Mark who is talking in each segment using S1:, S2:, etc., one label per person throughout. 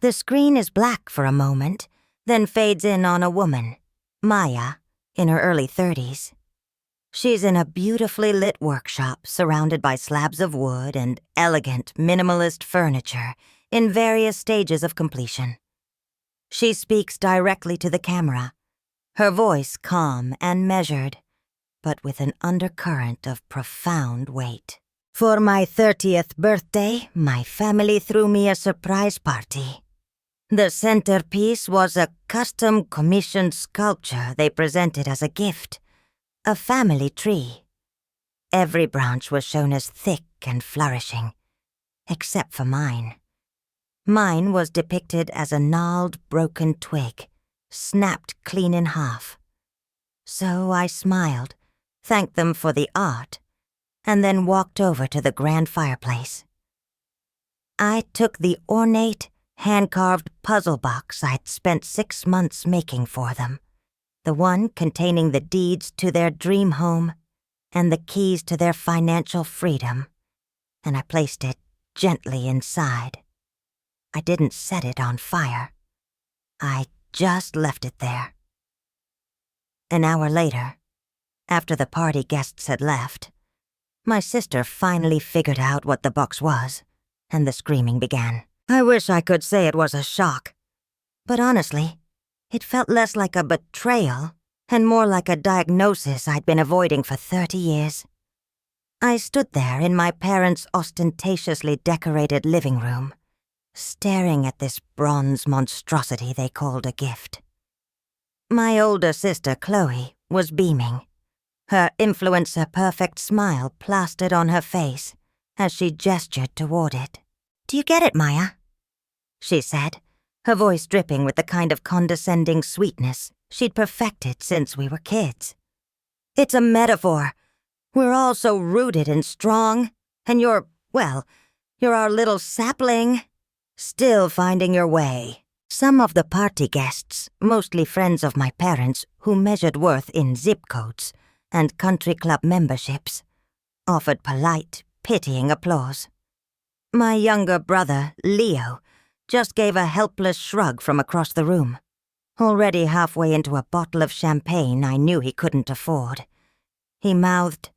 S1: The screen is black for a moment, then fades in on a woman, Maya, in her early 30s. She's in a beautifully lit workshop surrounded by slabs of wood and elegant, minimalist furniture in various stages of completion. She speaks directly to the camera, her voice calm and measured, but with an undercurrent of profound weight. For my 30th birthday, my family threw me a surprise party. The centerpiece was a custom-commissioned sculpture they presented as a gift, a family tree. Every branch was shown as thick and flourishing, except for mine. Mine was depicted as a gnarled, broken twig, snapped clean in half. So I smiled, thanked them for the art, and then walked over to the grand fireplace. I took the ornate, hand-carved puzzle box I'd spent 6 months making for them, the one containing the deeds to their dream home and the keys to their financial freedom, and I placed it gently inside. I didn't set it on fire. I just left it there. An hour later, after the party guests had left, my sister finally figured out what the box was, and the screaming began. I wish I could say it was a shock, but honestly, it felt less like a betrayal and more like a diagnosis I'd been avoiding for 30 years. I stood there in my parents' ostentatiously decorated living room, staring at this bronze monstrosity they called a gift. My older sister, Chloe, was beaming, her influencer-perfect smile plastered on her face as she gestured toward it. "Do you get it, Maya?" she said, her voice dripping with the kind of condescending sweetness she'd perfected since we were kids. "It's a metaphor. We're all so rooted and strong, and you're our little sapling, still finding your way." Some of the party guests, mostly friends of my parents who measured worth in zip codes and country club memberships, offered polite, pitying applause. My younger brother, Leo, just gave a helpless shrug from across the room, already halfway into a bottle of champagne I knew he couldn't afford. He mouthed,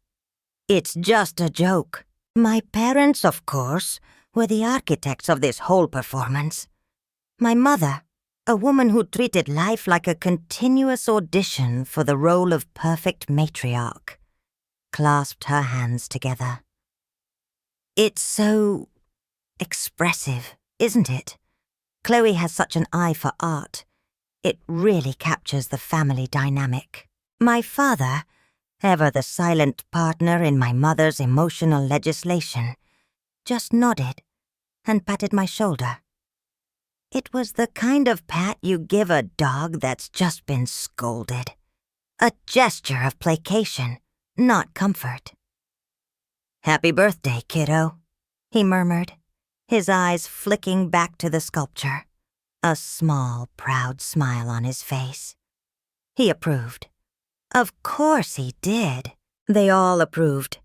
S1: "It's just a joke." My parents, of course, were the architects of this whole performance. My mother, a woman who treated life like a continuous audition for the role of perfect matriarch, clasped her hands together. "It's so expressive, isn't it? Chloe has such an eye for art. It really captures the family dynamic." My father, ever the silent partner in my mother's emotional legislation, just nodded and patted my shoulder. It was the kind of pat you give a dog that's just been scolded. A gesture of placation, not comfort. "Happy birthday, kiddo," he murmured, his eyes flicking back to the sculpture, a small, proud smile on his face. He approved. Of course he did. They all approved.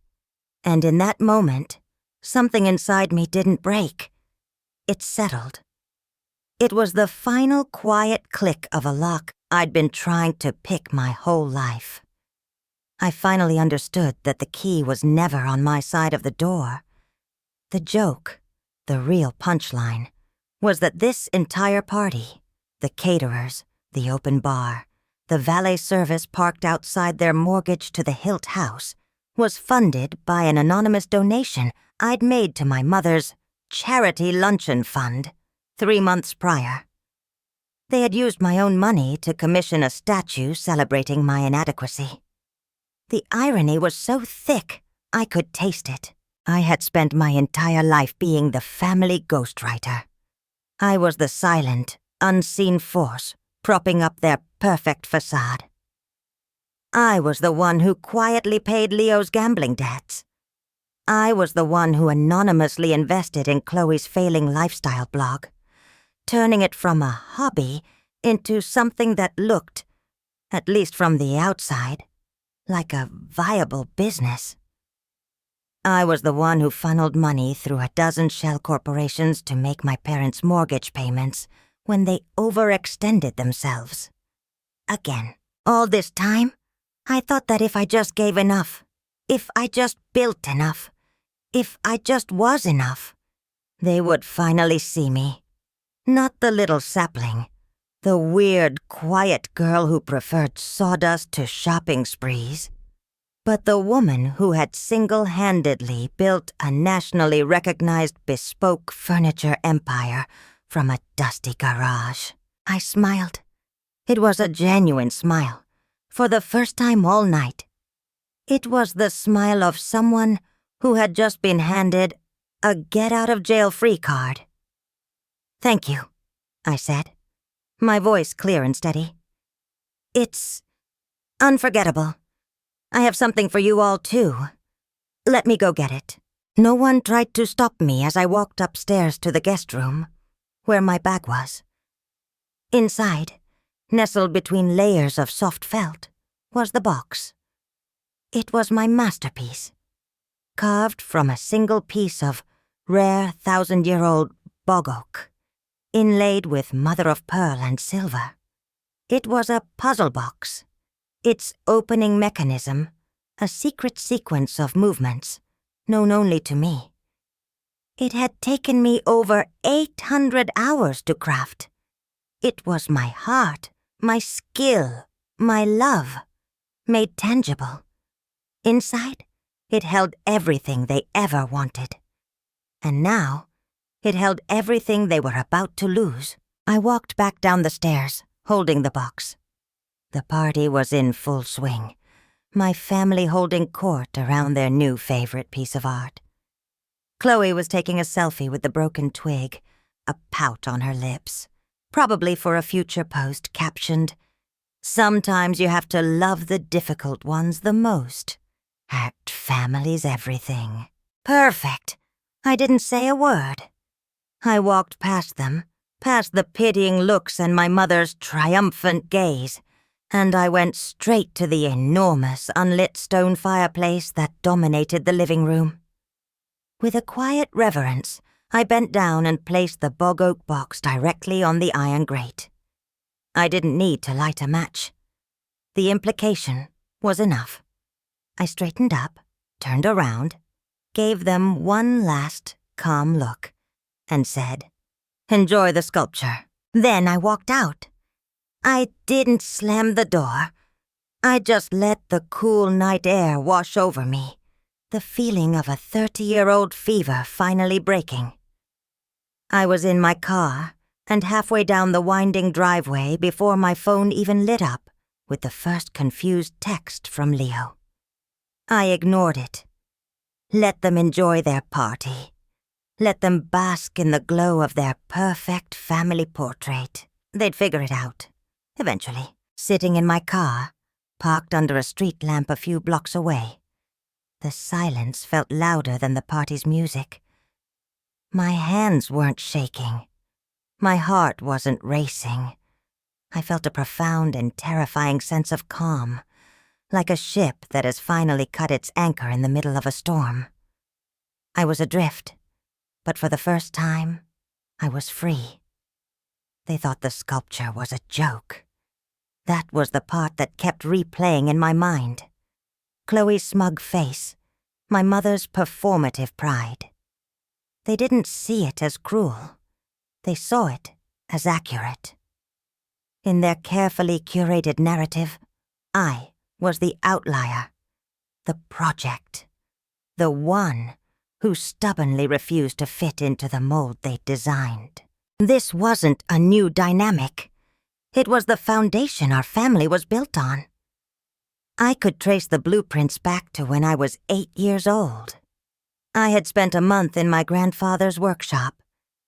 S1: And in that moment, something inside me didn't break. It settled. It was the final quiet click of a lock I'd been trying to pick my whole life. I finally understood that the key was never on my side of the door. The joke, the real punchline, was that this entire party, the caterers, the open bar, the valet service parked outside their mortgage to the Hilt house, was funded by an anonymous donation I'd made to my mother's charity luncheon fund 3 months prior. They had used my own money to commission a statue celebrating my inadequacy. The irony was so thick, I could taste it. I had spent my entire life being the family ghostwriter. I was the silent, unseen force propping up their perfect facade. I was the one who quietly paid Leo's gambling debts. I was the one who anonymously invested in Chloe's failing lifestyle blog, turning it from a hobby into something that looked, at least from the outside, like a viable business. I was the one who funneled money through a dozen shell corporations to make my parents' mortgage payments when they overextended themselves. Again, all this time, I thought that if I just gave enough, if I just built enough, if I just was enough, they would finally see me. Not the little sapling, the weird, quiet girl who preferred sawdust to shopping sprees, but the woman who had single-handedly built a nationally recognized bespoke furniture empire from a dusty garage. I smiled. It was a genuine smile, for the first time all night. It was the smile of someone who had just been handed a get-out-of-jail-free card. "Thank you," I said, my voice clear and steady. "It's unforgettable. I have something for you all, too. Let me go get it." No one tried to stop me as I walked upstairs to the guest room, where my bag was. Inside, nestled between layers of soft felt, was the box. It was my masterpiece, carved from a single piece of rare 1,000-year-old bog oak, inlaid with mother-of-pearl and silver. It was a puzzle box, its opening mechanism a secret sequence of movements known only to me. It had taken me over 800 hours to craft. It was my heart, my skill, my love, made tangible. Inside, it held everything they ever wanted. And now, it held everything they were about to lose. I walked back down the stairs, holding the box. The party was in full swing, my family holding court around their new favorite piece of art. Chloe was taking a selfie with the broken twig, a pout on her lips, probably for a future post captioned, "Sometimes you have to love the difficult ones the most. Act family's everything." Perfect. I didn't say a word. I walked past them, past the pitying looks and my mother's triumphant gaze, and I went straight to the enormous unlit stone fireplace that dominated the living room. With a quiet reverence, I bent down and placed the bog oak box directly on the iron grate. I didn't need to light a match. The implication was enough. I straightened up, turned around, gave them one last calm look, and said, "Enjoy the sculpture." Then I walked out. I didn't slam the door. I just let the cool night air wash over me, the feeling of a 30-year-old fever finally breaking. I was in my car and halfway down the winding driveway before my phone even lit up with the first confused text from Leo. I ignored it. Let them enjoy their party. Let them bask in the glow of their perfect family portrait. They'd figure it out, eventually, sitting in my car, parked under a street lamp a few blocks away. The silence felt louder than the party's music. My hands weren't shaking. My heart wasn't racing. I felt a profound and terrifying sense of calm, like a ship that has finally cut its anchor in the middle of a storm. I was adrift, but for the first time, I was free. They thought the sculpture was a joke. That was the part that kept replaying in my mind. Chloe's smug face, my mother's performative pride. They didn't see it as cruel. They saw it as accurate. In their carefully curated narrative, I was the outlier, the project, the one who stubbornly refused to fit into the mold they'd designed. This wasn't a new dynamic. It was the foundation our family was built on. I could trace the blueprints back to when I was 8 years old. I had spent a month in my grandfather's workshop,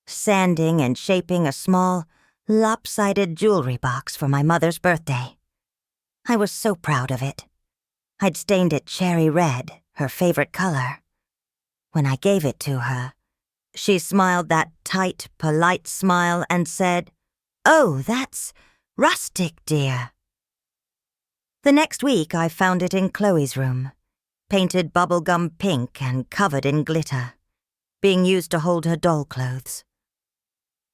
S1: sanding and shaping a small, lopsided jewelry box for my mother's birthday. I was so proud of it. I'd stained it cherry red, her favorite color. When I gave it to her, she smiled that tight, polite smile and said, "Oh, that's rustic, dear." The next week I found it in Chloe's room, painted bubblegum pink and covered in glitter, being used to hold her doll clothes.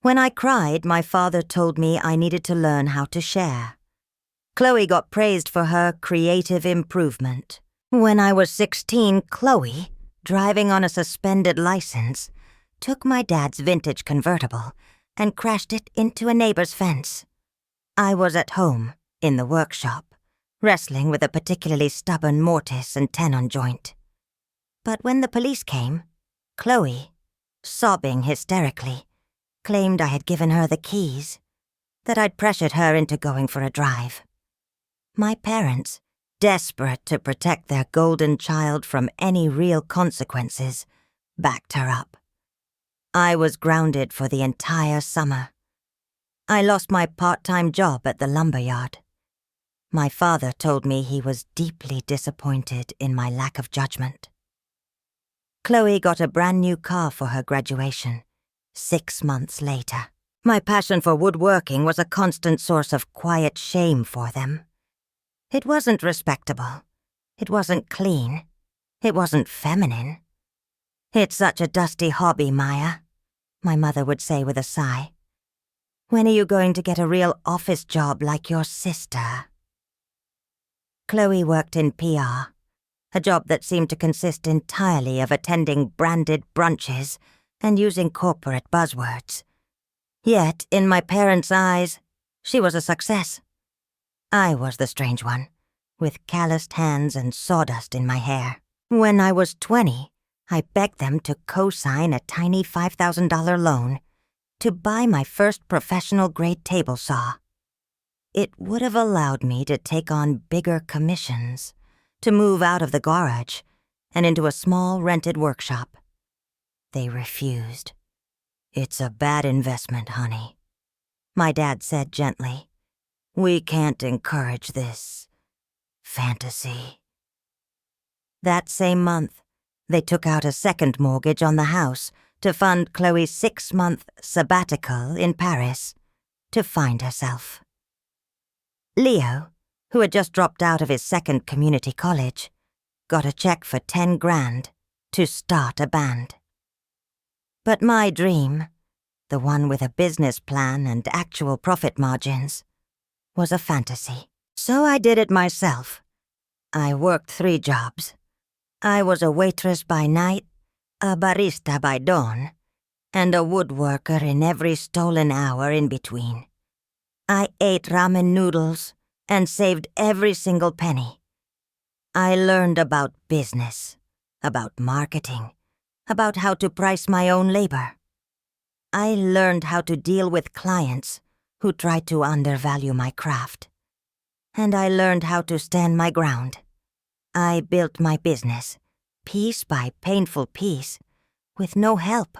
S1: When I cried, my father told me I needed to learn how to share. Chloe got praised for her creative improvement. When I was 16, Chloe, driving on a suspended license, took my dad's vintage convertible and crashed it into a neighbor's fence. I was at home, in the workshop, wrestling with a particularly stubborn mortise and tenon joint. But when the police came, Chloe, sobbing hysterically, claimed I had given her the keys, that I'd pressured her into going for a drive. My parents, desperate to protect their golden child from any real consequences, backed her up. I was grounded for the entire summer. I lost my part-time job at the lumberyard. My father told me he was deeply disappointed in my lack of judgment. Chloe got a brand new car for her graduation, 6 months later. My passion for woodworking was a constant source of quiet shame for them. It wasn't respectable. It wasn't clean. It wasn't feminine. "It's such a dusty hobby, Maya," my mother would say with a sigh. "When are you going to get a real office job like your sister?" Chloe worked in PR, a job that seemed to consist entirely of attending branded brunches and using corporate buzzwords. Yet, in my parents' eyes, she was a success. I was the strange one, with calloused hands and sawdust in my hair. When I was 20, I begged them to co-sign a tiny $5,000 loan to buy my first professional-grade table saw. It would have allowed me to take on bigger commissions, to move out of the garage and into a small rented workshop. They refused. "It's a bad investment, honey," my dad said gently. "We can't encourage this fantasy." That same month, they took out a second mortgage on the house to fund Chloe's 6-month sabbatical in Paris to find herself. Leo, who had just dropped out of his second community college, got a check for $10,000 to start a band. But my dream, the one with a business plan and actual profit margins, was a fantasy. So I did it myself. I worked 3 jobs. I was a waitress by night, a barista by dawn, and a woodworker in every stolen hour in between. I ate ramen noodles and saved every single penny. I learned about business, about marketing, about how to price my own labor. I learned how to deal with clients who tried to undervalue my craft. And I learned how to stand my ground. I built my business, piece by painful piece, with no help,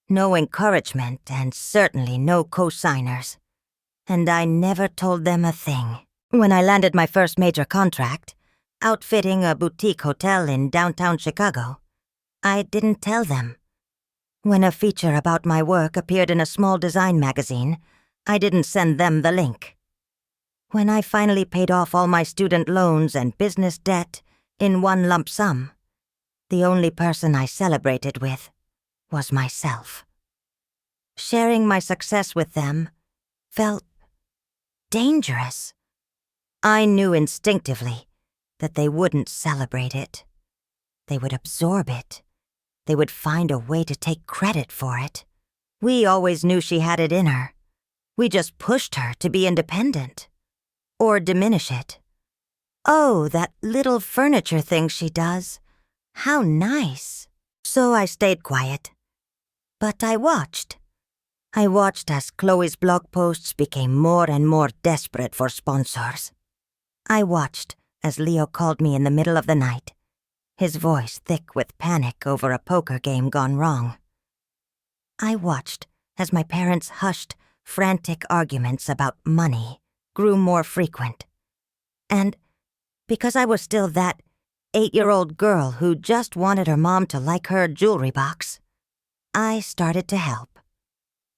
S1: no encouragement, and certainly no co-signers. And I never told them a thing. When I landed my first major contract, outfitting a boutique hotel in downtown Chicago, I didn't tell them. When a feature about my work appeared in a small design magazine, I didn't send them the link. When I finally paid off all my student loans and business debt in one lump sum, the only person I celebrated with was myself. Sharing my success with them felt dangerous. I knew instinctively that they wouldn't celebrate it. They would absorb it. They would find a way to take credit for it. We always knew she had it in her. We just pushed her to be independent. Or diminish it. "Oh, that little furniture thing she does. How nice." So I stayed quiet. But I watched. I watched as Chloe's blog posts became more and more desperate for sponsors. I watched as Leo called me in the middle of the night, his voice thick with panic over a poker game gone wrong. I watched as my parents' hushed, frantic arguments about money grew more frequent. And because I was still that 8-year-old girl who just wanted her mom to like her jewelry box, I started to help.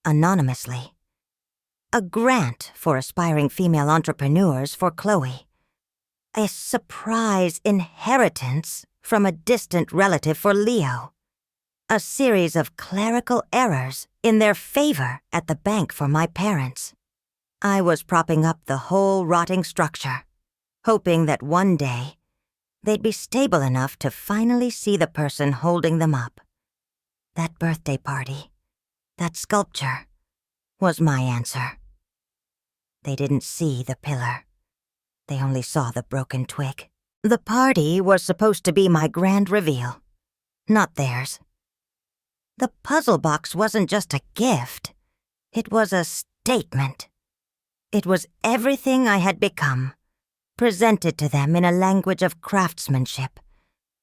S1: Anonymously. A grant for aspiring female entrepreneurs for Chloe. A surprise inheritance from a distant relative for Leo. A series of clerical errors in their favor at the bank for my parents. I was propping up the whole rotting structure, hoping that one day they'd be stable enough to finally see the person holding them up. That birthday party, that sculpture, was my answer. They didn't see the pillar. They only saw the broken twig. The party was supposed to be my grand reveal, not theirs. The puzzle box wasn't just a gift. It was a statement. It was everything I had become, presented to them in a language of craftsmanship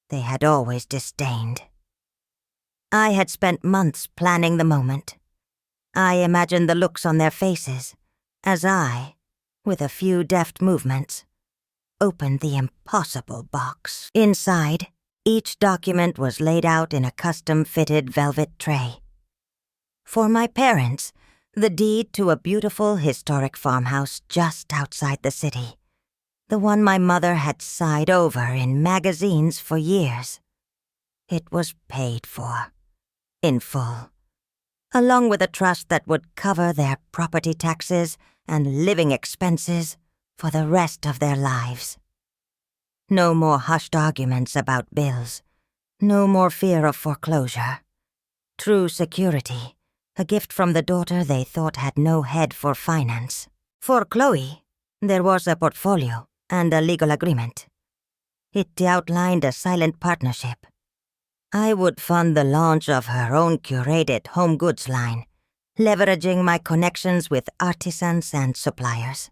S1: they had always disdained. I had spent months planning the moment. I imagined the looks on their faces as I, with a few deft movements, opened the impossible box. Inside, each document was laid out in a custom-fitted velvet tray. For my parents, the deed to a beautiful historic farmhouse just outside the city, the one my mother had sighed over in magazines for years. It was paid for, in full, along with a trust that would cover their property taxes and living expenses for the rest of their lives. No more hushed arguments about bills. No more fear of foreclosure. True security, a gift from the daughter they thought had no head for finance. For Chloe, there was a portfolio and a legal agreement. It outlined a silent partnership. I would fund the launch of her own curated home goods line, leveraging my connections with artisans and suppliers.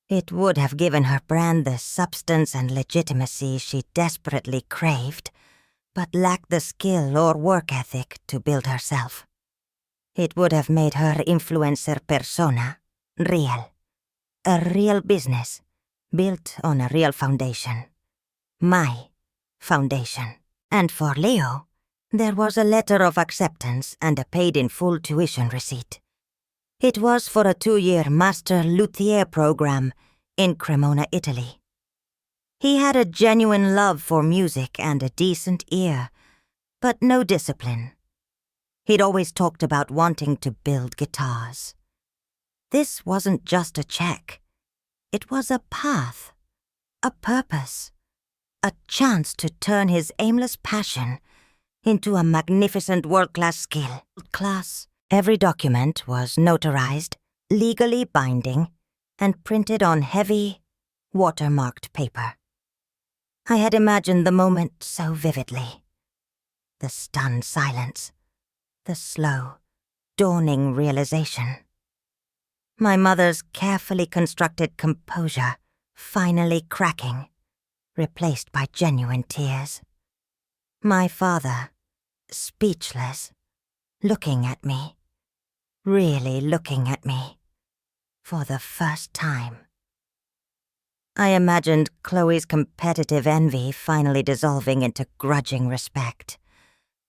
S1: It would have given her brand the substance and legitimacy she desperately craved, but lacked the skill or work ethic to build herself. It would have made her influencer persona real. A real business, built on a real foundation. My foundation. And for Leo, there was a letter of acceptance and a paid-in-full tuition receipt. It was for a 2-year master luthier program in Cremona, Italy. He had a genuine love for music and a decent ear, but no discipline. He'd always talked about wanting to build guitars. This wasn't just a check. It was a path, a purpose, a chance to turn his aimless passion into a magnificent world-class skill. Every document was notarized, legally binding, and printed on heavy, watermarked paper. I had imagined the moment so vividly. The stunned silence, the slow, dawning realization. My mother's carefully constructed composure finally cracking, replaced by genuine tears. My father, speechless, looking at me, really looking at me, for the first time. I imagined Chloe's competitive envy finally dissolving into grudging respect.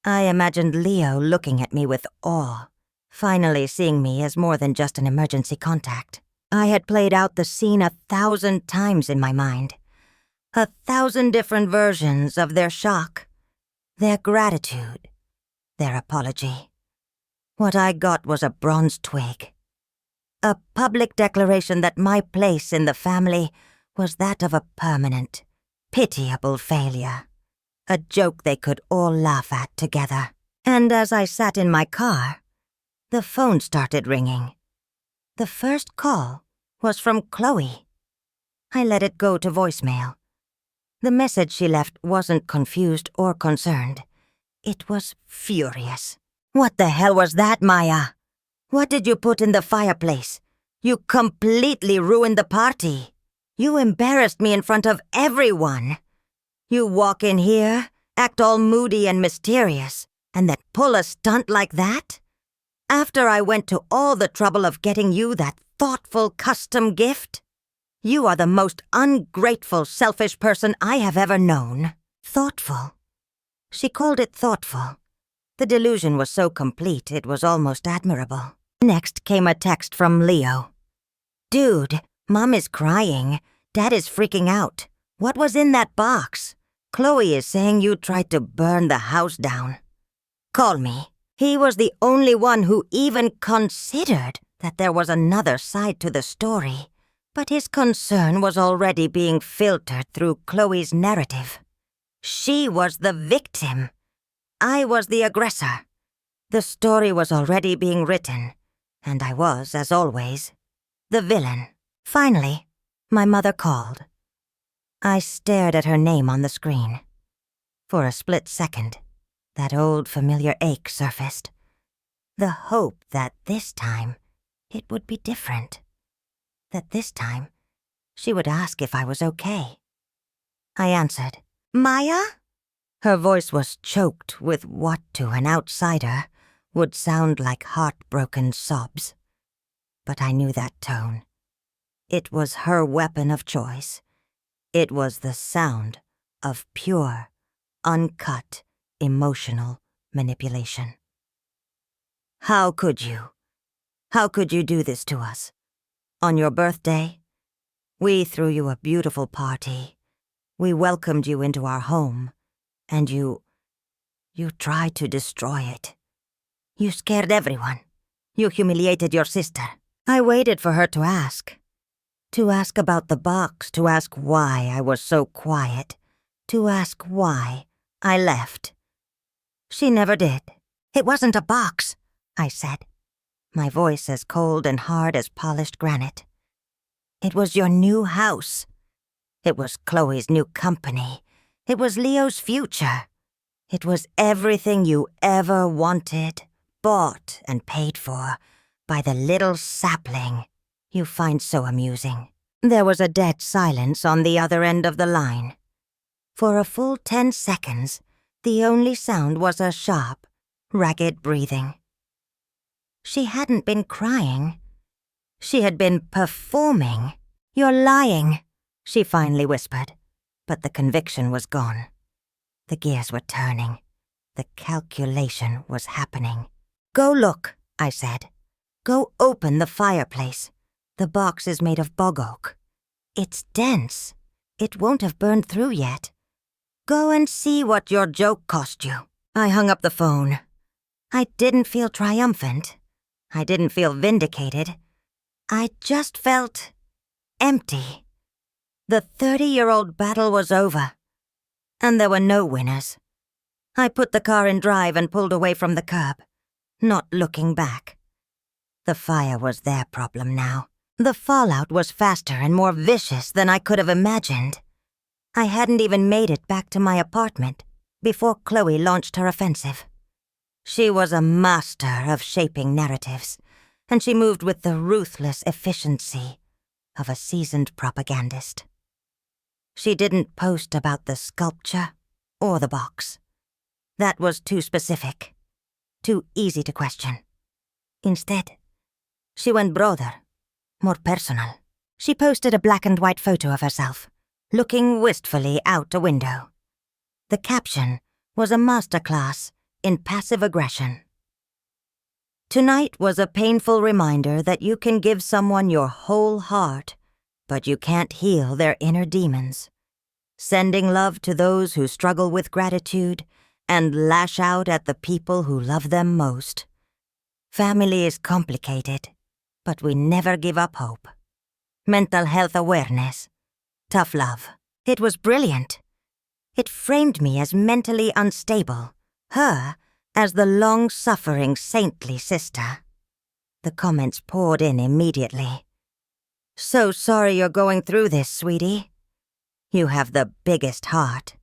S1: I imagined Leo looking at me with awe, finally seeing me as more than just an emergency contact. I had played out the scene 1,000 times in my mind. 1,000 different versions of their shock, their gratitude, their apology. What I got was a bronze twig. A public declaration that my place in the family was that of a permanent, pitiable failure. A joke they could all laugh at together. And as I sat in my car, the phone started ringing. The first call was from Chloe. I let it go to voicemail. The message she left wasn't confused or concerned. It was furious. "What the hell was that, Maya? What did you put in the fireplace? You completely ruined the party. You embarrassed me in front of everyone. You walk in here, act all moody and mysterious, and then pull a stunt like that? After I went to all the trouble of getting you that thoughtful custom gift? You are the most ungrateful, selfish person I have ever known." Thoughtful. She called it thoughtful. The delusion was so complete it was almost admirable. Next came a text from Leo. "Dude, Mom is crying. Dad is freaking out. What was in that box? Chloe is saying you tried to burn the house down. Call me. He was the only one who even considered that there was another side to the story, but his concern was already being filtered through Chloe's narrative. She was the victim. I was the aggressor. The story was already being written, and I was, as always, the villain. Finally, my mother called. I stared at her name on the screen. For a split second, that old familiar ache surfaced. The hope that this time it would be different. That this time she would ask if I was okay. I answered, "Maya?" Her voice was choked with what to an outsider would sound like heartbroken sobs. But I knew that tone. It was her weapon of choice. It was the sound of pure, uncut, emotional manipulation. How could you? How could you do this to us? On your birthday, we threw you a beautiful party. We welcomed you into our home, and you tried to destroy it. You scared everyone. You humiliated your sister. I waited for her to ask. To ask about the box, to ask why I was so quiet, to ask why I left. She never did. "It wasn't a box," I said, my voice as cold and hard as polished granite. "It was your new house. It was Chloe's new company. It was Leo's future. It was everything you ever wanted, bought and paid for by the little sapling you find so amusing." There was a dead silence on the other end of the line. For a full 10 seconds, the only sound was a sharp, ragged breathing. She hadn't been crying. She had been performing. "You're lying," she finally whispered, but the conviction was gone. The gears were turning. The calculation was happening. "Go look," I said. "Go open the fireplace. The box is made of bog oak. It's dense. It won't have burned through yet. Go and see what your joke cost you." I hung up the phone. I didn't feel triumphant. I didn't feel vindicated. I just felt empty. The 30-year-old battle was over, and there were no winners. I put the car in drive and pulled away from the curb, not looking back. The fire was their problem now. The fallout was faster and more vicious than I could have imagined. I hadn't even made it back to my apartment before Chloe launched her offensive. She was a master of shaping narratives, and she moved with the ruthless efficiency of a seasoned propagandist. She didn't post about the sculpture or the box. That was too specific, too easy to question. Instead, she went broader, more personal. She posted a black and white photo of herself, looking wistfully out a window. The caption was a masterclass in passive aggression. "Tonight was a painful reminder that you can give someone your whole heart, but you can't heal their inner demons. Sending love to those who struggle with gratitude and lash out at the people who love them most. Family is complicated, but we never give up hope. Mental health awareness. Tough love." It was brilliant. It framed me as mentally unstable, her as the long-suffering saintly sister. The comments poured in immediately. "So sorry you're going through this, sweetie. You have the biggest heart.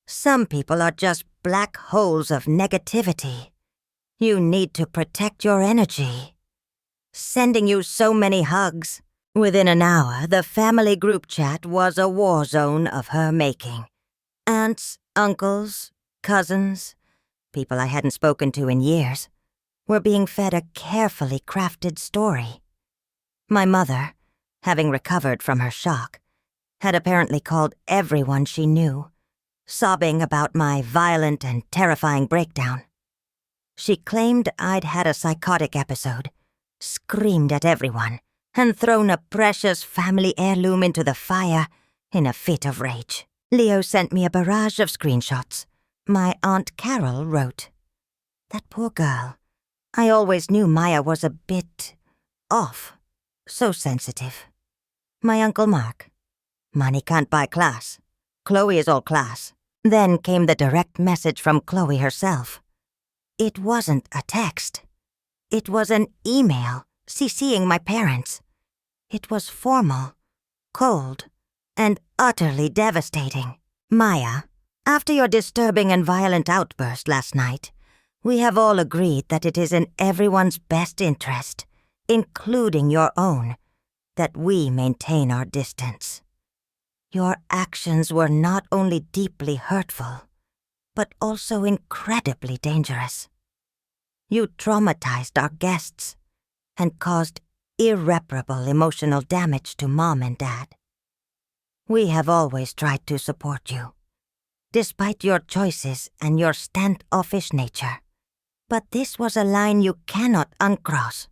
S1: Some people are just black holes of negativity. You need to protect your energy. Sending you so many hugs." Within an hour, the family group chat was a war zone of her making. Aunts, uncles, cousins, people I hadn't spoken to in years, were being fed a carefully crafted story. My mother, having recovered from her shock, had apparently called everyone she knew, sobbing about my violent and terrifying breakdown. She claimed I'd had a psychotic episode, screamed at everyone, and thrown a precious family heirloom into the fire in a fit of rage. Leo sent me a barrage of screenshots. My Aunt Carol wrote, "That poor girl. I always knew Maya was a bit off. So sensitive." My Uncle Mark, "Money can't buy class. Chloe is all class." Then came the direct message from Chloe herself. It wasn't a text. It was an email CCing my parents. It was formal, cold, and utterly devastating. "Maya, after your disturbing and violent outburst last night, we have all agreed that it is in everyone's best interest, including your own, that we maintain our distance. Your actions were not only deeply hurtful, but also incredibly dangerous. You traumatized our guests and caused irreparable emotional damage to Mom and Dad. We have always tried to support you, despite your choices and your standoffish nature. But this was a line you cannot uncross.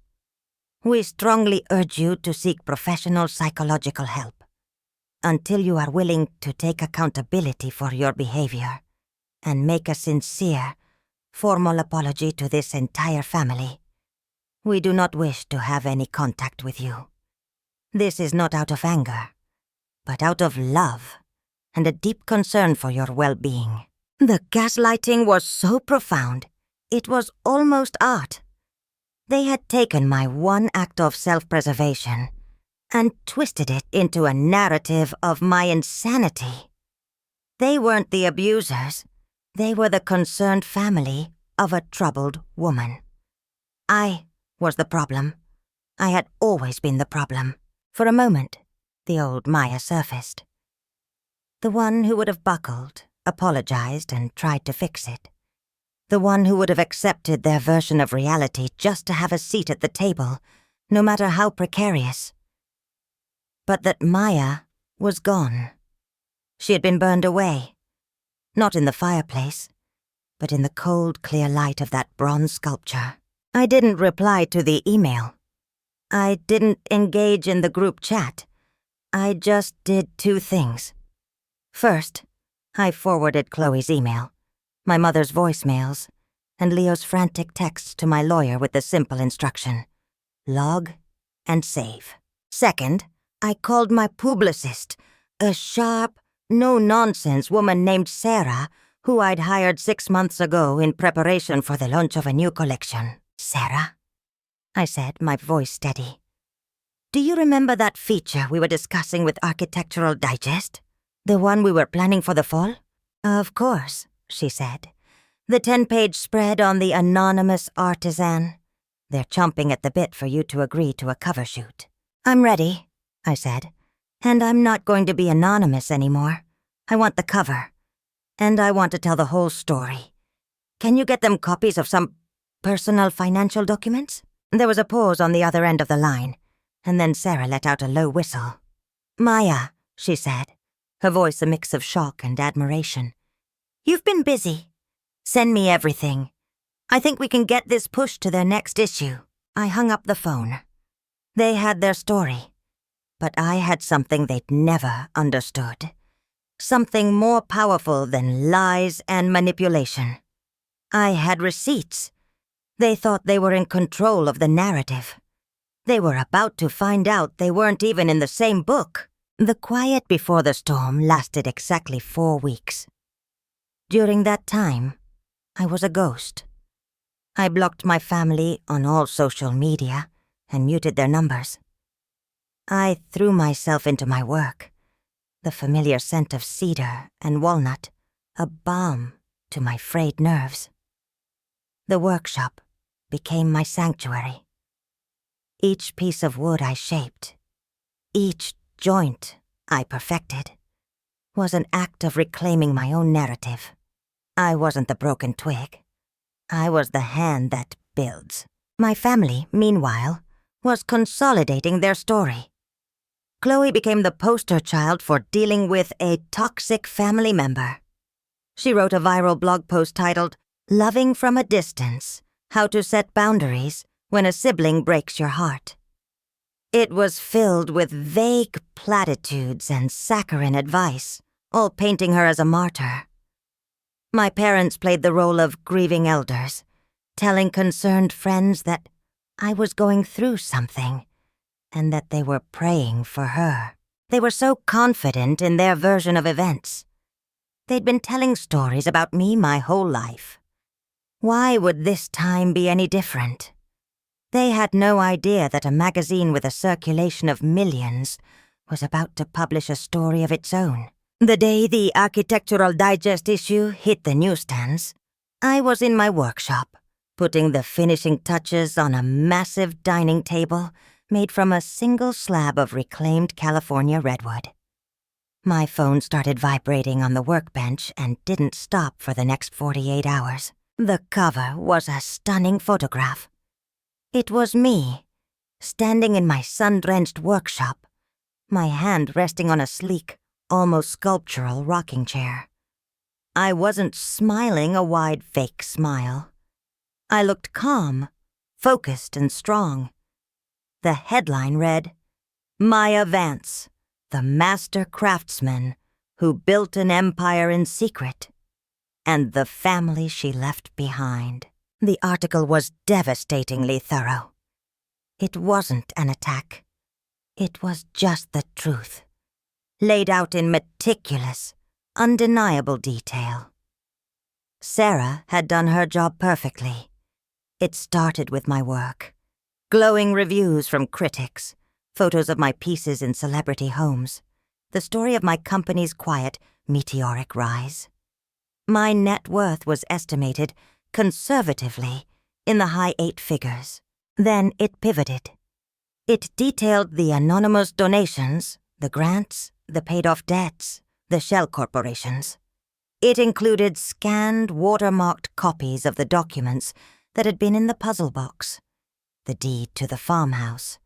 S1: We strongly urge you to seek professional psychological help until you are willing to take accountability for your behavior and make a sincere, formal apology to this entire family. We do not wish to have any contact with you. This is not out of anger, but out of love and a deep concern for your well-being." The gaslighting was so profound, it was almost art. They had taken my one act of self-preservation and twisted it into a narrative of my insanity. They weren't the abusers. They were the concerned family of a troubled woman. I was the problem. I had always been the problem. For a moment, the old Maya surfaced. The one who would have buckled, apologized, and tried to fix it. The one who would have accepted their version of reality just to have a seat at the table, no matter how precarious. But that Maya was gone. She had been burned away. Not in the fireplace, but in the cold, clear light of that bronze sculpture. I didn't reply to the email. I didn't engage in the group chat. I just did two things. First, I forwarded Chloe's email, my mother's voicemails, and Leo's frantic texts to my lawyer with the simple instruction: log and save. Second, I called my publicist, a sharp, no-nonsense woman named Sarah, who I'd hired 6 months ago in preparation for the launch of a new collection. "Sarah?" I said, my voice steady. "Do you remember that feature we were discussing with Architectural Digest? The one we were planning for the fall?" "Of course," she said. "The 10-page spread on the anonymous artisan. They're chomping at the bit for you to agree to a cover shoot." "I'm ready," I said. "And I'm not going to be anonymous anymore. I want the cover. And I want to tell the whole story. Can you get them copies of some personal financial documents?" There was a pause on the other end of the line, and then Sarah let out a low whistle. "Maya," she said, her voice a mix of shock and admiration. "You've been busy. Send me everything. I think we can get this pushed to their next issue." I hung up the phone. They had their story, but I had something they'd never understood. Something more powerful than lies and manipulation. I had receipts. They thought they were in control of the narrative. They were about to find out they weren't even in the same book. The quiet before the storm lasted exactly 4 weeks. During that time, I was a ghost. I blocked my family on all social media and muted their numbers. I threw myself into my work, the familiar scent of cedar and walnut, a balm to my frayed nerves. The workshop became my sanctuary. Each piece of wood I shaped, each joint I perfected, was an act of reclaiming my own narrative. I wasn't the broken twig. I was the hand that builds. My family, meanwhile, was consolidating their story. Chloe became the poster child for dealing with a toxic family member. She wrote a viral blog post titled, "Loving from a Distance: How to Set Boundaries When a Sibling Breaks Your Heart." It was filled with vague platitudes and saccharine advice all painting her as a martyr. My parents played the role of grieving elders, telling concerned friends that I was going through something and that they were praying for her. They were so confident in their version of events. They'd been telling stories about me my whole life. Why would this time be any different? They had no idea that a magazine with a circulation of millions was about to publish a story of its own. The day the Architectural Digest issue hit the newsstands, I was in my workshop, putting the finishing touches on a massive dining table made from a single slab of reclaimed California redwood. My phone started vibrating on the workbench and didn't stop for the next 48 hours. The cover was a stunning photograph. It was me, standing in my sun-drenched workshop, my hand resting on a sleek, almost sculptural rocking chair. I wasn't smiling a wide fake smile. I looked calm, focused and strong. The headline read, "Maya Vance, the master craftsman who built an empire in secret, and the family she left behind." The article was devastatingly thorough. It wasn't an attack. It was just the truth, laid out in meticulous, undeniable detail. Sarah had done her job perfectly. It started with my work. Glowing reviews from critics, photos of my pieces in celebrity homes, the story of my company's quiet, meteoric rise. My net worth was estimated, conservatively, in the high 8 figures. Then it pivoted. It detailed the anonymous donations, the grants, the paid-off debts, the shell corporations. It included scanned, watermarked copies of the documents that had been in the puzzle box, the deed to the farmhouse,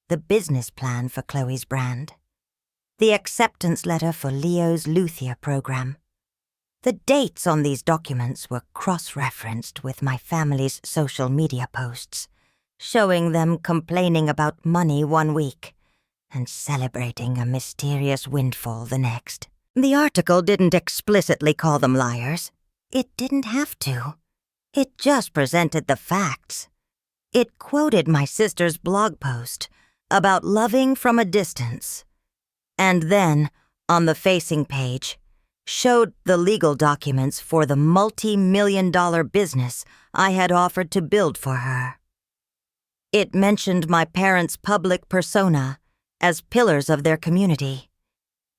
S1: the business plan for Chloe's brand, the acceptance letter for Leo's luthier program. The dates on these documents were cross-referenced with my family's social media posts, showing them complaining about money one week and celebrating a mysterious windfall the next. The article didn't explicitly call them liars. It didn't have to. It just presented the facts. It quoted my sister's blog post about loving from a distance. And then, on the facing page, showed the legal documents for the multi-million-dollar business I had offered to build for her. It mentioned my parents' public persona as pillars of their community,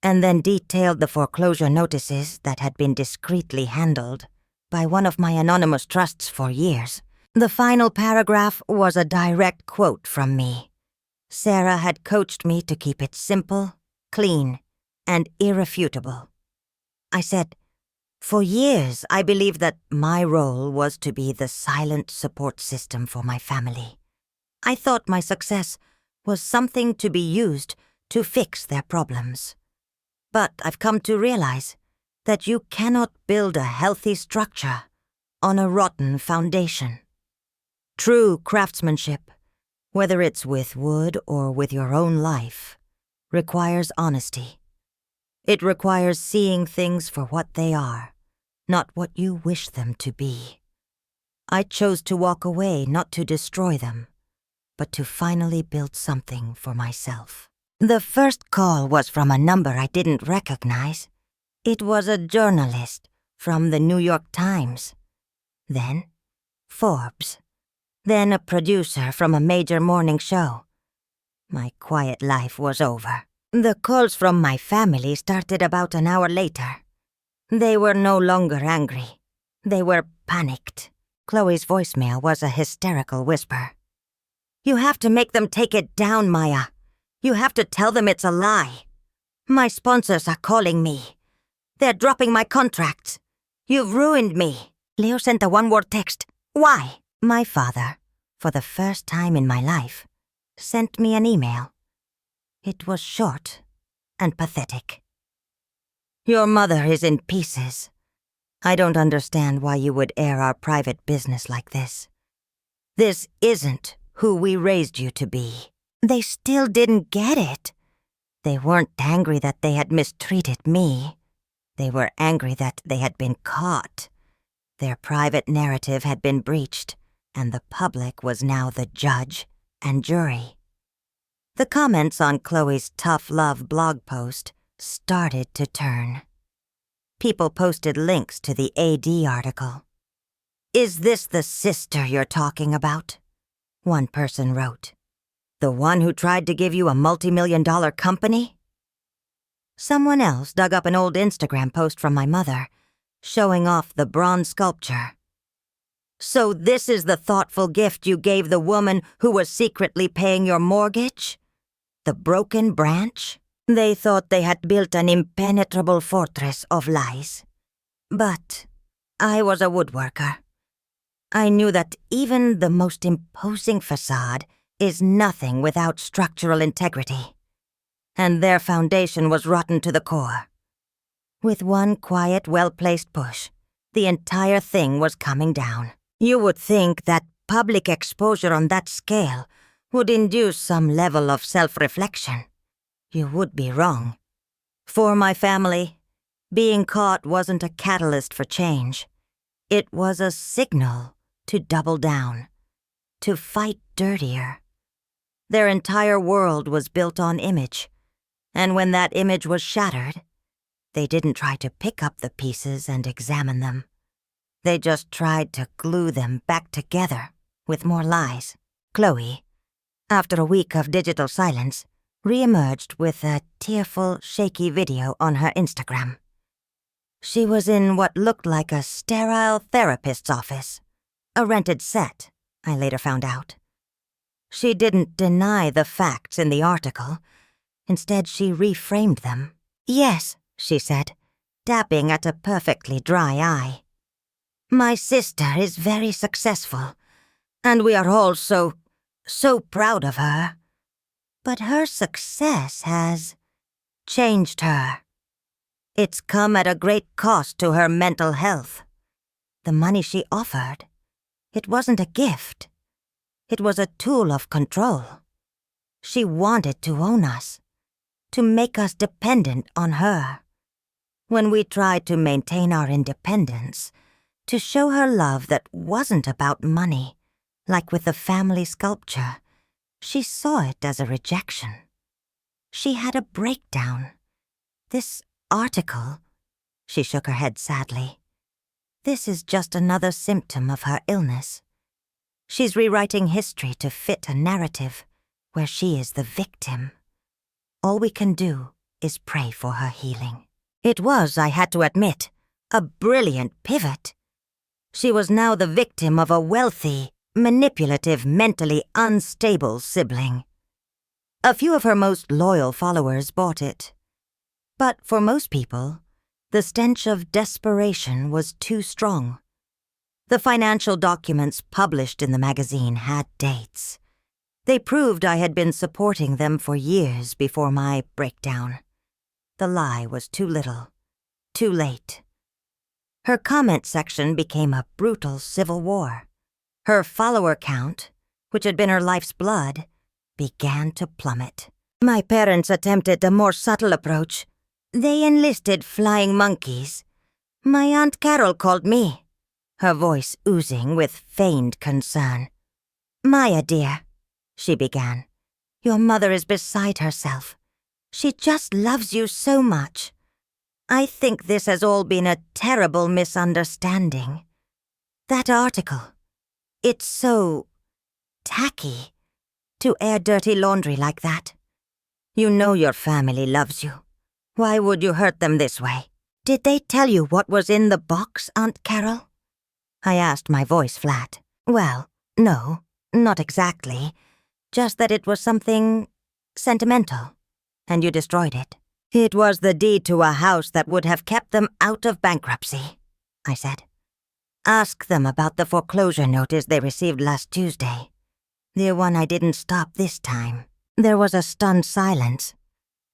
S1: and then detailed the foreclosure notices that had been discreetly handled by one of my anonymous trusts for years. The final paragraph was a direct quote from me. Sarah had coached me to keep it simple, clean, and irrefutable. I said, "For years I believed that my role was to be the silent support system for my family. I thought my success was something to be used to fix their problems. But I've come to realize that you cannot build a healthy structure on a rotten foundation. True craftsmanship, whether it's with wood or with your own life, requires honesty. It requires seeing things for what they are, not what you wish them to be. I chose to walk away not to destroy them, but to finally build something for myself." The first call was from a number I didn't recognize. It was a journalist from the New York Times. Then Forbes. Then a producer from a major morning show. My quiet life was over. The calls from my family started about an hour later. They were no longer angry. They were panicked. Chloe's voicemail was a hysterical whisper. "You have to make them take it down, Maya. You have to tell them it's a lie. My sponsors are calling me. They're dropping my contracts. You've ruined me." Leo sent a one-word text. "Why?" My father, for the first time in my life, sent me an email. It was short and pathetic. "Your mother is in pieces. I don't understand why you would air our private business like this. This isn't who we raised you to be." They still didn't get it. They weren't angry that they had mistreated me. They were angry that they had been caught. Their private narrative had been breached, and the public was now the judge and jury. The comments on Chloe's tough love blog post started to turn. People posted links to the AD article. "Is this the sister you're talking about?" one person wrote. "The one who tried to give you a multi-million-dollar company?" Someone else dug up an old Instagram post from my mother, showing off the bronze sculpture. "So this is the thoughtful gift you gave the woman who was secretly paying your mortgage? The broken branch?" They thought they had built an impenetrable fortress of lies. But I was a woodworker. I knew that even the most imposing facade is nothing without structural integrity. And their foundation was rotten to the core. With one quiet, well-placed push, the entire thing was coming down. You would think that public exposure on that scale would induce some level of self-reflection. You would be wrong. For my family, being caught wasn't a catalyst for change. It was a signal to double down, to fight dirtier. Their entire world was built on image, and when that image was shattered, they didn't try to pick up the pieces and examine them. They just tried to glue them back together with more lies. Chloe, after a week of digital silence, re-emerged with a tearful, shaky video on her Instagram. She was in what looked like a sterile therapist's office. A rented set, I later found out. She didn't deny the facts in the article. Instead, she reframed them. "Yes," she said, dabbing at a perfectly dry eye. "My sister is very successful, and we are all so proud of her. But her success has changed her. It's come at a great cost to her mental health. The money she offered, it wasn't a gift. It was a tool of control. She wanted to own us, to make us dependent on her. When we tried to maintain our independence, to show her love that wasn't about money, like with the family sculpture, she saw it as a rejection. She had a breakdown. This article," she shook her head sadly, "this is just another symptom of her illness. She's rewriting history to fit a narrative where she is the victim. All we can do is pray for her healing." It was, I had to admit, a brilliant pivot. She was now the victim of a wealthy, manipulative, mentally unstable sibling. A few of her most loyal followers bought it. But for most people, the stench of desperation was too strong. The financial documents published in the magazine had dates. They proved I had been supporting them for years before my breakdown. The lie was too little, too late. Her comment section became a brutal civil war. Her follower count, which had been her life's blood, began to plummet. My parents attempted a more subtle approach. They enlisted flying monkeys. My Aunt Carol called me, her voice oozing with feigned concern. "Maya, dear," she began, "your mother is beside herself. She just loves you so much. I think this has all been a terrible misunderstanding. That article, it's so tacky to air dirty laundry like that. You know your family loves you. Why would you hurt them this way? Did they tell you what was in the box, Aunt Carol?" I asked, my voice flat. "Well, no, not exactly. Just that it was something sentimental, and you destroyed it." "It was the deed to a house that would have kept them out of bankruptcy," I said. "Ask them about the foreclosure notice they received last Tuesday. The one I didn't stop this time." There was a stunned silence.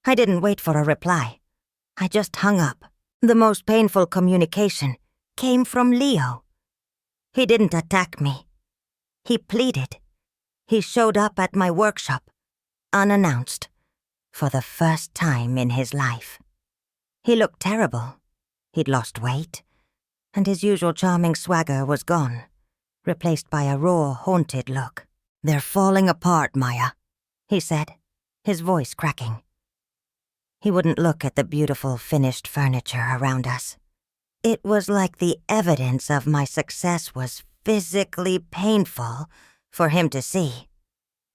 S1: I didn't wait for a reply. I just hung up. The most painful communication came from Leo. He didn't attack me. He pleaded. He showed up at my workshop, unannounced, for the first time in his life. He looked terrible, He'd lost weight, and his usual charming swagger was gone, replaced by a raw, haunted look. "They're falling apart, Maya," he said, his voice cracking. He wouldn't look at the beautiful, finished furniture around us. It was like the evidence of my success was physically painful for him to see.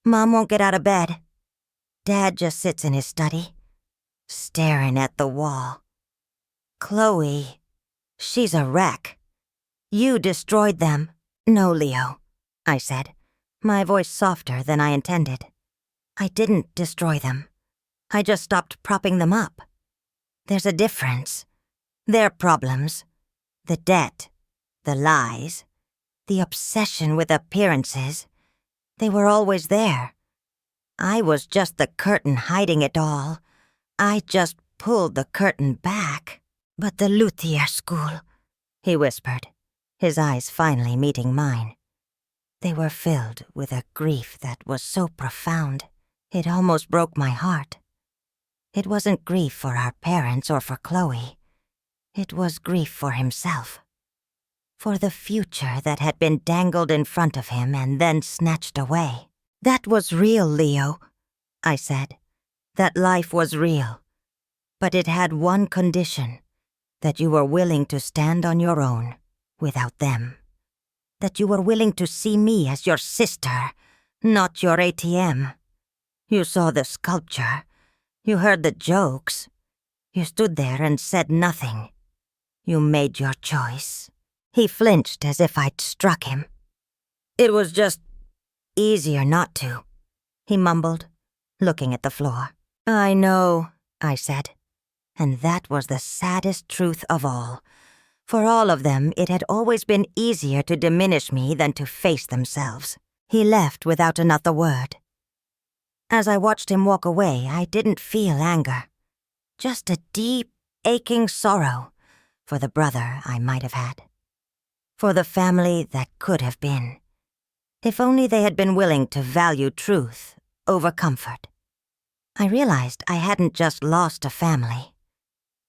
S1: Mom won't get out of bed. Dad just sits in his study, staring at the wall. Chloe, she's a wreck. You destroyed them. "No, Leo," I said, my voice softer than I intended. "I didn't destroy them. I just stopped propping them up. There's a difference. Their problems, the debt, the lies, the obsession with appearances, they were always there. I was just the curtain hiding it all. I just pulled the curtain back." "But the luthier school," he whispered, his eyes finally meeting mine. They were filled with a grief that was so profound, it almost broke my heart. It wasn't grief for our parents or for Chloe. It was grief for himself. For the future that had been dangled in front of him and then snatched away. "That was real, Leo," I said. "That life was real. But it had one condition, that you were willing to stand on your own, without them. That you were willing to see me as your sister, not your ATM. You saw the sculpture. You heard the jokes. You stood there and said nothing. You made your choice." He flinched as if I'd struck him. "It was just easier not to," he mumbled, looking at the floor. "I know," I said. And that was the saddest truth of all. For all of them, it had always been easier to diminish me than to face themselves. He left without another word. As I watched him walk away, I didn't feel anger. Just a deep, aching sorrow for the brother I might have had. For the family that could have been. If only they had been willing to value truth over comfort. I realized I hadn't just lost a family.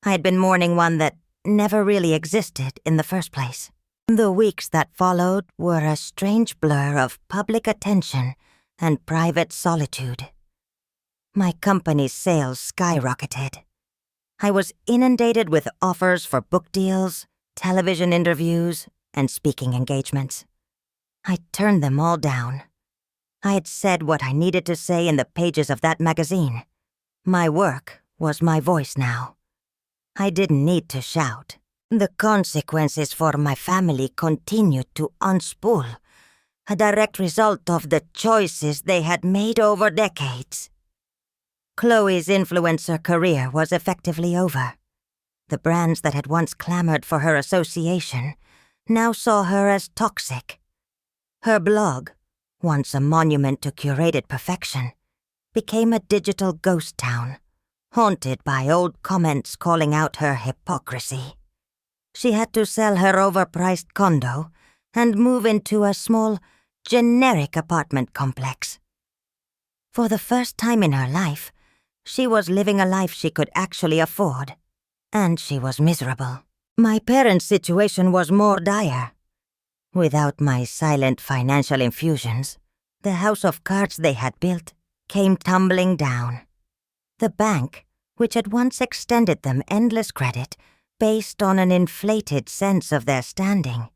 S1: I had been mourning one that never really existed in the first place. The weeks that followed were a strange blur of public attention and private solitude. My company's sales skyrocketed. I was inundated with offers for book deals, television interviews, and speaking engagements. I turned them all down. I had said what I needed to say in the pages of that magazine. My work was my voice now. I didn't need to shout. The consequences for my family continued to unspool, a direct result of the choices they had made over decades. Chloe's influencer career was effectively over. The brands that had once clamored for her association now saw her as toxic. Her blog, once a monument to curated perfection, became a digital ghost town, haunted by old comments calling out her hypocrisy. She had to sell her overpriced condo and move into a small, generic apartment complex. For the first time in her life, she was living a life she could actually afford, and she was miserable. My parents' situation was more dire. Without my silent financial infusions, the house of cards they had built came tumbling down. The bank, which had once extended them endless credit based on an inflated sense of their standing,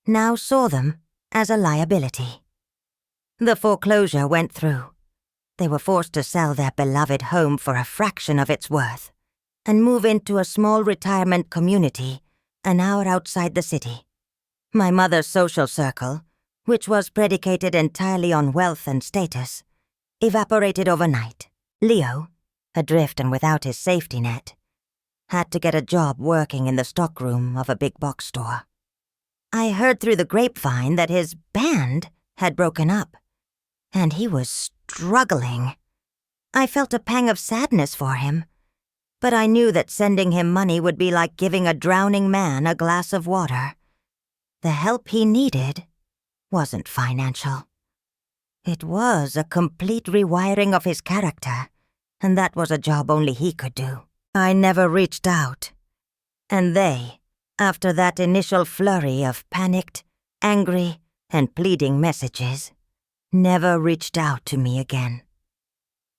S1: now saw them as a liability. The foreclosure went through. They were forced to sell their beloved home for a fraction of its worth and move into a small retirement community an hour outside the city. My mother's social circle, which was predicated entirely on wealth and status, evaporated overnight. Leo, adrift and without his safety net, had to get a job working in the stockroom of a big box store. I heard through the grapevine that his band had broken up, and he was struggling. I felt a pang of sadness for him, but I knew that sending him money would be like giving a drowning man a glass of water. The help he needed wasn't financial. It was a complete rewiring of his character, and that was a job only he could do. I never reached out. And they, after that initial flurry of panicked, angry, and pleading messages, never reached out to me again.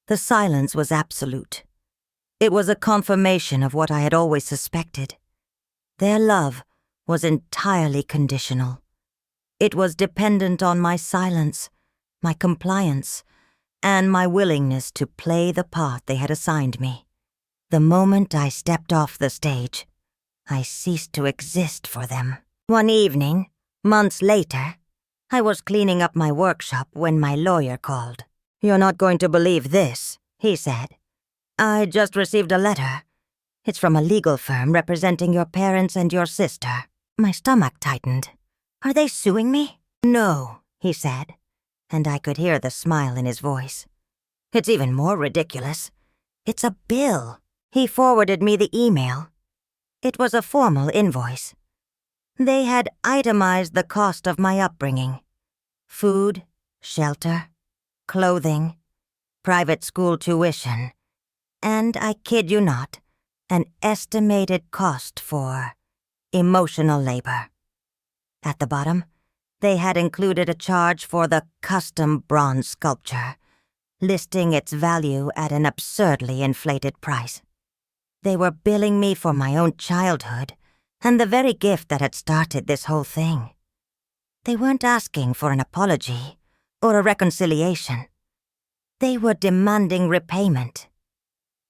S1: The silence was absolute. It was a confirmation of what I had always suspected. Their love was entirely conditional. It was dependent on my silence, my compliance, and my willingness to play the part they had assigned me. The moment I stepped off the stage, I ceased to exist for them. One evening, months later, I was cleaning up my workshop when my lawyer called. "You're not going to believe this," he said. "I just received a letter. It's from a legal firm representing your parents and your sister." My stomach tightened. "Are they suing me?" "No," he said, and I could hear the smile in his voice. "It's even more ridiculous. It's a bill." He forwarded me the email. It was a formal invoice. They had itemized the cost of my upbringing: food, shelter, clothing, private school tuition, and, I kid you not, an estimated cost for emotional labor. At the bottom, they had included a charge for the custom bronze sculpture, listing its value at an absurdly inflated price. They were billing me for my own childhood and the very gift that had started this whole thing. They weren't asking for an apology or a reconciliation. They were demanding repayment.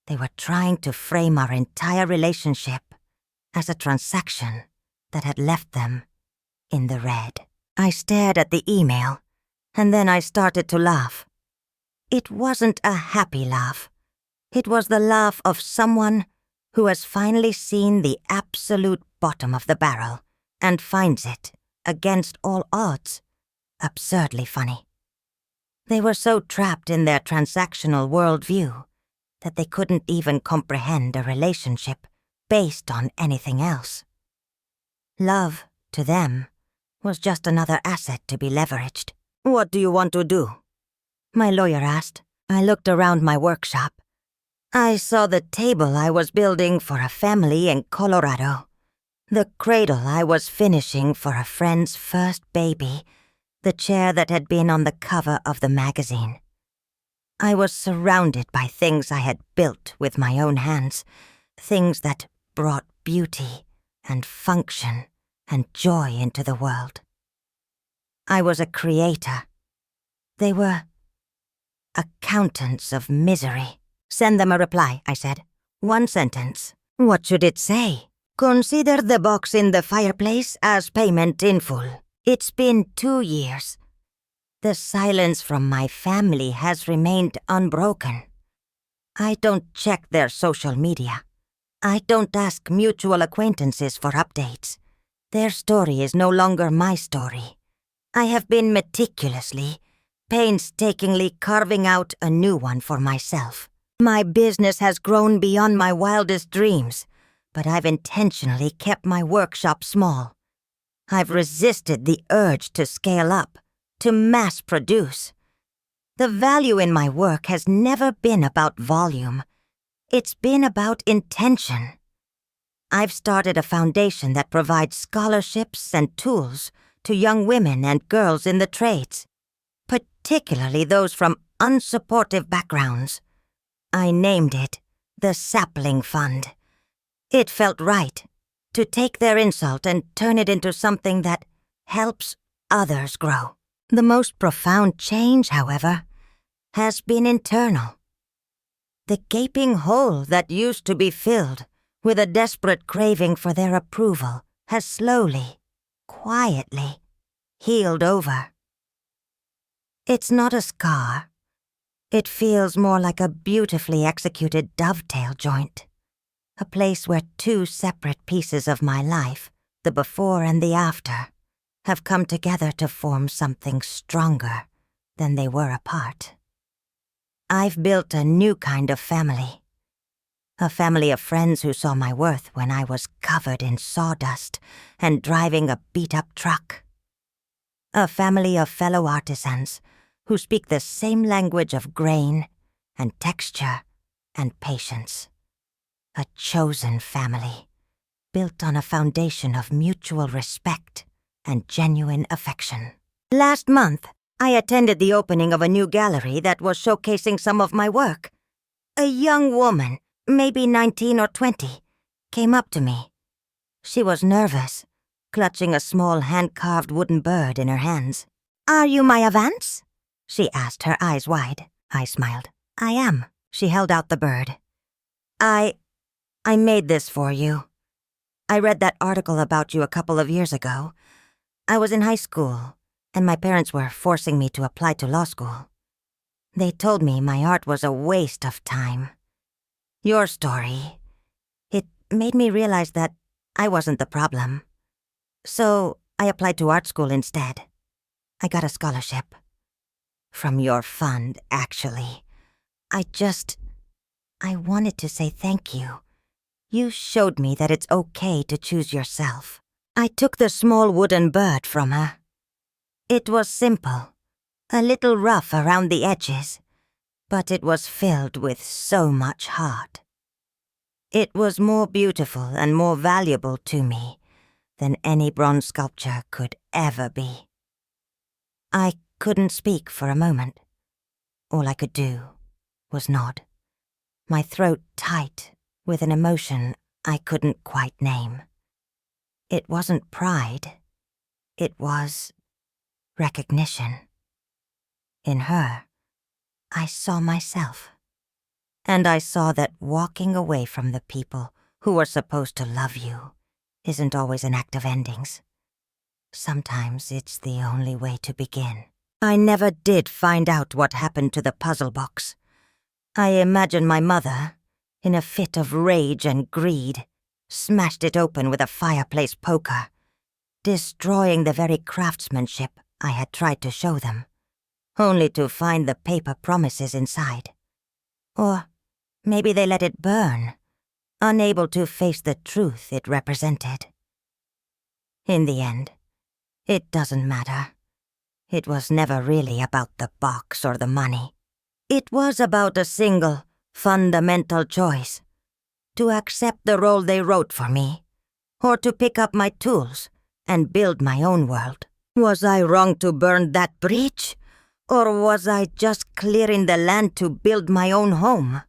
S1: They were trying to frame our entire relationship as a transaction that had left them in the red. I stared at the email, and then I started to laugh. It wasn't a happy laugh. It was the laugh of someone who has finally seen the absolute bottom of the barrel and finds it, against all odds, absurdly funny. They were so trapped in their transactional worldview that they couldn't even comprehend a relationship based on anything else. Love, to them, was just another asset to be leveraged. "What do you want to do?" my lawyer asked. I looked around my workshop. I saw the table I was building for a family in Colorado, the cradle I was finishing for a friend's first baby, the chair that had been on the cover of the magazine. I was surrounded by things I had built with my own hands, things that brought beauty and function and joy into the world. I was a creator. They were accountants of misery. "Send them a reply," I said. "One sentence. What should it say? Consider the box in the fireplace as payment in full. It's been 2 years. The silence from my family has remained unbroken. I don't check their social media. I don't ask mutual acquaintances for updates. Their story is no longer my story. I have been meticulously, painstakingly carving out a new one for myself. My business has grown beyond my wildest dreams, but I've intentionally kept my workshop small. I've resisted the urge to scale up, to mass produce. The value in my work has never been about volume. It's been about intention. I've started a foundation that provides scholarships and tools to young women and girls in the trades, particularly those from unsupportive backgrounds. I named it the Sapling Fund. It felt right to take their insult and turn it into something that helps others grow. The most profound change, however, has been internal. The gaping hole that used to be filled with a desperate craving for their approval has slowly, quietly, healed over. It's not a scar. It feels more like a beautifully executed dovetail joint, a place where 2 separate pieces of my life, the before and the after, have come together to form something stronger than they were apart. I've built a new kind of family. A family of friends who saw my worth when I was covered in sawdust and driving a beat-up truck. A family of fellow artisans who speak the same language of grain and texture and patience. A chosen family, built on a foundation of mutual respect and genuine affection. Last month, I attended the opening of a new gallery that was showcasing some of my work. A young woman, maybe 19 or 20, came up to me. She was nervous, clutching a small hand-carved wooden bird in her hands. "Are you my Avance?" she asked, her eyes wide. I smiled. "I am." She held out the bird. I made this for you. I read that article about you a couple of years ago. I was in high school, and my parents were forcing me to apply to law school. They told me my art was a waste of time. Your story, it made me realize that I wasn't the problem. So I applied to art school instead. I got a scholarship. From your fund, actually. I wanted to say thank you. You showed me that it's okay to choose yourself. I took the small wooden bird from her. It was simple, a little rough around the edges, but it was filled with so much heart. It was more beautiful and more valuable to me than any bronze sculpture could ever be. I couldn't speak for a moment. All I could do was nod, my throat tight with an emotion I couldn't quite name. It wasn't pride. It was recognition. In her, I saw myself. And I saw that walking away from the people who are supposed to love you isn't always an act of endings. Sometimes it's the only way to begin. I never did find out what happened to the puzzle box. I imagine my mother, in a fit of rage and greed, smashed it open with a fireplace poker, destroying the very craftsmanship I had tried to show them, only to find the paper promises inside. Or maybe they let it burn, unable to face the truth it represented. In the end, it doesn't matter. It was never really about the box or the money. It was about a single, fundamental choice: to accept the role they wrote for me, or to pick up my tools and build my own world. Was I wrong to burn that bridge? Or was I just clearing the land to build my own home?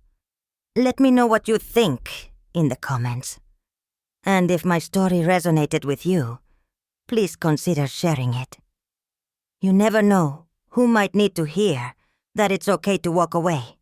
S1: Let me know what you think in the comments. And if my story resonated with you, please consider sharing it. You never know who might need to hear that it's okay to walk away.